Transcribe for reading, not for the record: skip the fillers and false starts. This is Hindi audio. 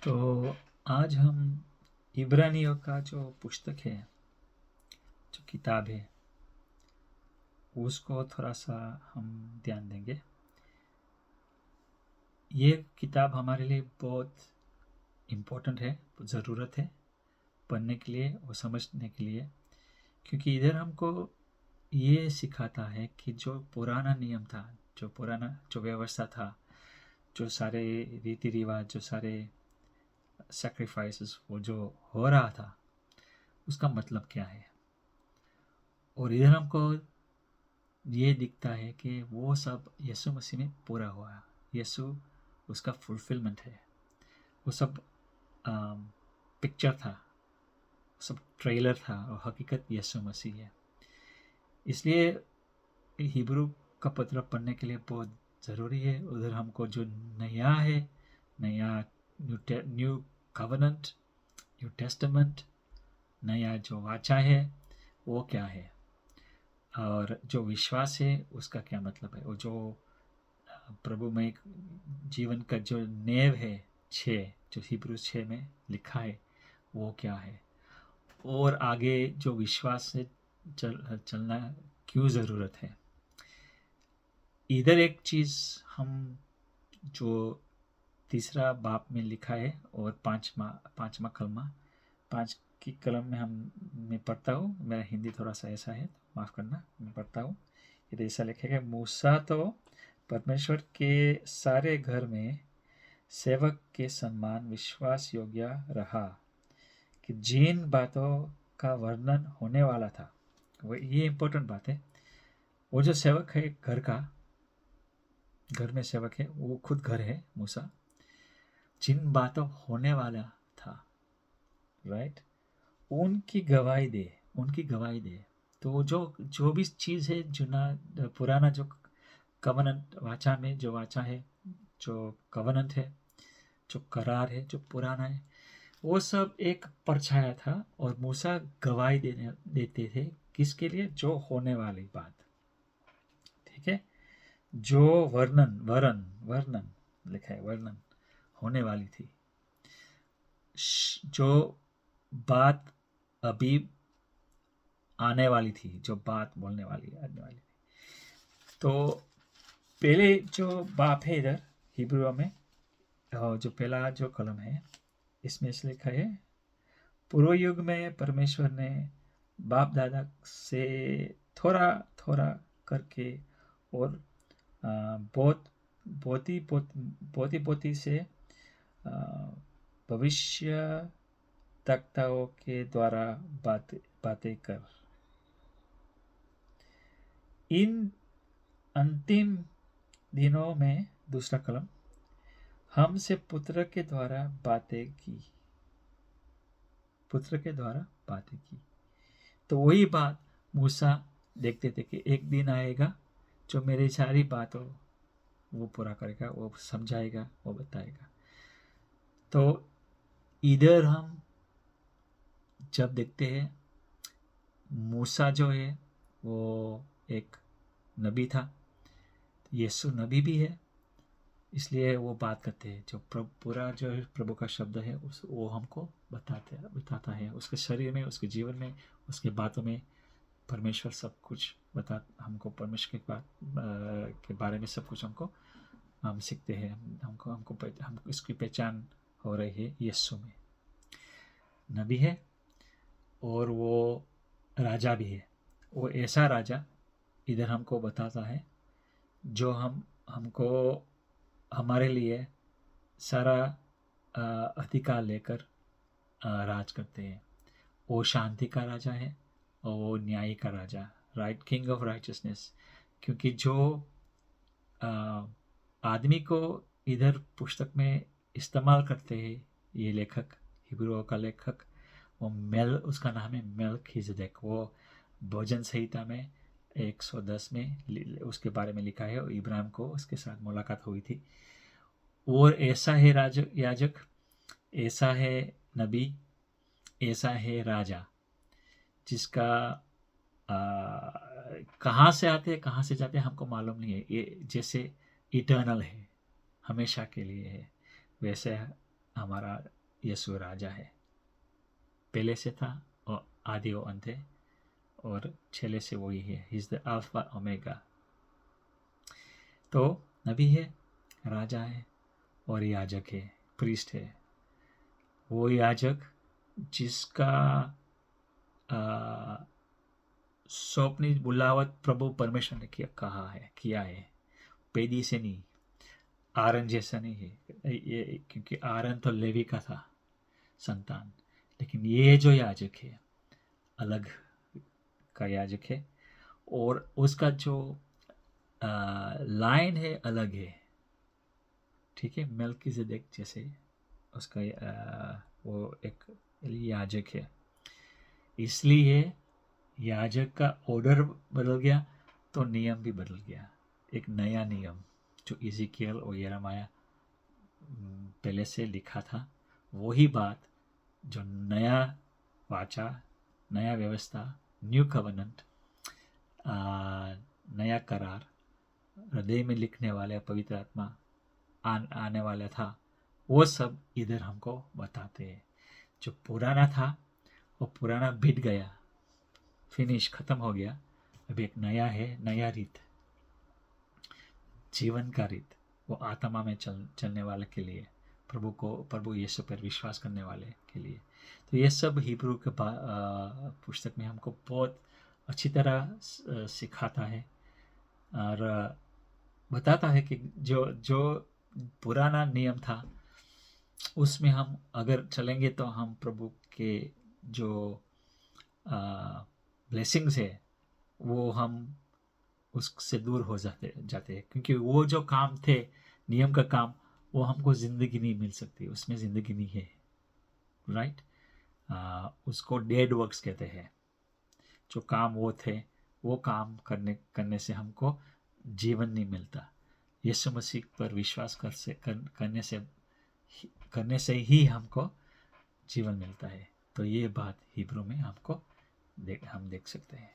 तो आज हम इब्रानियों का जो पुस्तक है, जो किताब है, उसको थोड़ा सा हम ध्यान देंगे। ये किताब हमारे लिए बहुत इम्पोर्टेंट है, ज़रूरत है पढ़ने के लिए और समझने के लिए, क्योंकि इधर हमको ये सिखाता है कि जो पुराना नियम था, जो पुराना जो व्यवस्था था, जो सारे रीति रिवाज, जो सारे सैक्रिफाइसेस वो जो हो रहा था, उसका मतलब क्या है। और इधर हमको ये दिखता है कि वो सब यीशु मसीह में पूरा हुआ। यीशु उसका फुलफिलमेंट है। वो सब पिक्चर था, सब ट्रेलर था, और हकीकत यीशु मसीह है। इसलिए हिब्रू का पत्र पढ़ने के लिए बहुत ज़रूरी है। उधर हमको जो नया है, नया न्यू कवनेंट, न्यू टेस्टामेंट, नया जो वाचा है वो क्या है, और जो विश्वास है उसका क्या मतलब है, और जो प्रभु में जीवन का जो नेव है, 6 जो हिब्रू 6 में लिखा है वो क्या है, और आगे जो विश्वास से चलना क्यों ज़रूरत है। इधर एक चीज़ हम जो तीसरा बाप में लिखा है, और पांचवा कलमा, 5 की कलम में मैं पढ़ता हूँ। मेरा हिंदी थोड़ा सा ऐसा है, तो माफ़ करना, मैं पढ़ता हूँ। ये ऐसा लिखेगा, मूसा तो परमेश्वर के सारे घर में सेवक के समान विश्वास योग्य रहा कि जिन बातों का वर्णन होने वाला था, वो ये इम्पोर्टेंट बात है। वो जो सेवक है घर में सेवक है, वो खुद घर है मूसा, जिन बातों होने वाला था, राइट, उनकी गवाही दे। तो जो भी चीज़ है, पुराना जो कवनंट वाचा में जो वाचा है, जो कवनंट है, जो करार है, जो पुराना है, वो सब एक परछाया था, और मूसा गवाही देते थे किसके लिए, जो होने वाली बात, ठीक है, जो वर्णन लिखा है, वर्णन होने वाली थी, जो बात अभी आने वाली थी, जो बात बोलने वाली आने वाली थी। तो पहले जो बाप है इधर हिब्रू में, जो पहला जो कलम है, इसमें से लिखा है, पूर्व युग में परमेश्वर ने बाप दादा से थोड़ा थोड़ा करके, और बहुत पोती पोती से भविष्य तख्ताओं के द्वारा बातें कर इन अंतिम दिनों में, दूसरा कलम, हमसे पुत्र के द्वारा बातें की। तो वही बात मूसा देखते थे कि एक दिन आएगा जो मेरी सारी बातों वो पूरा करेगा, वो समझाएगा, वो बताएगा। तो इधर हम जब देखते हैं, मूसा जो है वो एक नबी था, यीशु नबी भी है, इसलिए वो बात करते हैं। जो पूरा जो प्रभु का शब्द है वो हमको बताता है। उसके शरीर में, उसके जीवन में, उसके बातों में परमेश्वर सब कुछ हमको परमेश्वर के बारे में सब कुछ हम सीखते हैं। हम इसकी पहचान हो रही है यीशु में। नबी है और वो राजा भी है। वो ऐसा राजा इधर हमको बताता है जो हमको हमारे लिए सारा अधिकार लेकर राज करते हैं। वो शांति का राजा है, और वो न्याय का राजा, राइट, किंग ऑफ राइचसनेस। क्योंकि जो आदमी को इधर पुस्तक में इस्तेमाल करते हैं ये लेखक, हिब्रू का लेखक, वो उसका नाम है मेल्किजेदेक। वो भोजन संहिता में 110 में उसके बारे में लिखा है, और इब्राहिम को उसके साथ मुलाकात हुई थी। और ऐसा है याजक, ऐसा है नबी, ऐसा है राजा, जिसका कहाँ से आते हैं कहाँ से जाते हैं हमको मालूम नहीं है। ये जैसे इटर्नल है, हमेशा के लिए है, वैसे हमारा यीशु राजा है, पहले से था और आदि और अंत है, और छेले से वही है। He is the alpha omega. तो नबी है, राजा है, और याजक है, प्रीस्ट है। वो याजक जिसका स्वप्नित बुलावट प्रभु परमेश्वर ने किया है, पेदी से नहीं, आरन जैसा नहीं है। ये क्योंकि आरन तो लेवी का था संतान, लेकिन ये जो याजक है अलग का याजक है, और उसका जो लाइन है अलग है। ठीक है, मेल्किजेदेक जैसे उसका वो एक याजक है, इसलिए याजक का ऑर्डर बदल गया तो नियम भी बदल गया। एक नया नियम जो इज़िकियल और यिर्मयाह पहले से लिखा था, वही बात जो नया वाचा, नया व्यवस्था, न्यू कवनेंट, नया करार हृदय में लिखने वाले पवित्र आत्मा आने वाला था, वो सब इधर हमको बताते हैं। जो पुराना था वो पुराना बीत गया, फिनिश, खत्म हो गया। अभी एक नया है, नया रीत, जीवन का रीत, वो आत्मा में चलने वाले के लिए, प्रभु यीशु पर विश्वास करने वाले के लिए। तो ये सब हिब्रू के पुस्तक में हमको बहुत अच्छी तरह सिखाता है और बताता है कि जो जो पुराना नियम था उसमें हम अगर चलेंगे तो हम प्रभु के जो ब्लेसिंग्स है वो हम उससे दूर हो जाते हैं, क्योंकि वो जो काम थे, नियम का काम, वो हमको जिंदगी नहीं मिल सकती, उसमें जिंदगी नहीं है। राइट, उसको डेड वर्क्स कहते हैं। जो काम वो थे, वो काम करने से हमको जीवन नहीं मिलता। यीशु मसीह पर विश्वास करने से ही हमको जीवन मिलता है। तो ये बात हिब्रू में हम देख सकते हैं।